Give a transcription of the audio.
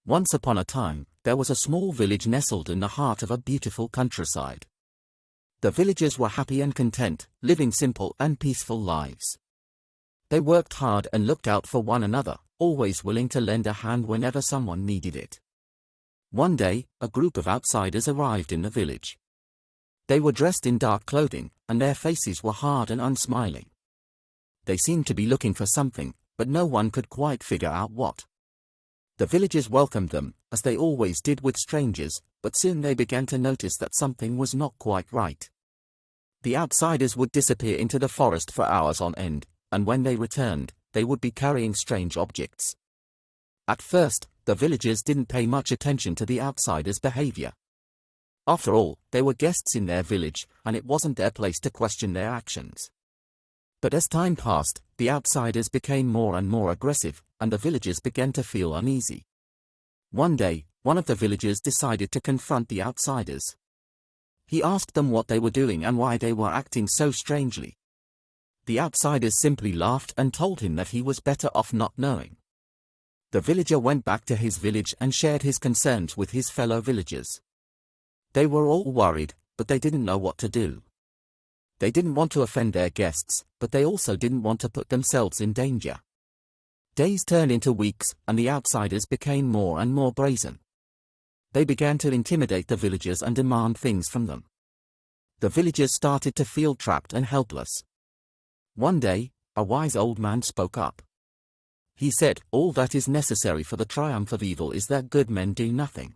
Once upon a time, there was a small village nestled in the heart of a beautiful countryside. The villagers were happy and content, living simple and peaceful lives. They worked hard and looked out for one another, always willing to lend a hand whenever someone needed it. One day, a group of outsiders arrived in the village. They were dressed in dark clothing, and their faces were hard and unsmiling. They seemed to be looking for something, but no one could quite figure out what. The villagers welcomed them, as they always did with strangers, but soon they began to notice that something was not quite right. The outsiders would disappear into the forest for hours on end, and when they returned, they would be carrying strange objects. At first, the villagers didn't pay much attention to the outsiders' behavior. After all, they were guests in their village, and it wasn't their place to question their actions. But as time passed, the outsiders became more and more aggressive, and the villagers began to feel uneasy. One day, one of the villagers decided to confront the outsiders. He asked them what they were doing and why they were acting so strangely. The outsiders simply laughed and told him that he was better off not knowing. The villager went back to his village and shared his concerns with his fellow villagers. They were all worried, but they didn't know what to do. They didn't want to offend their guests, but they also didn't want to put themselves in danger. Days turned into weeks, and the outsiders became more and more brazen. They began to intimidate the villagers and demand things from them. The villagers started to feel trapped and helpless. One day, a wise old man spoke up. He said, "All that is necessary for the triumph of evil is that good men do nothing."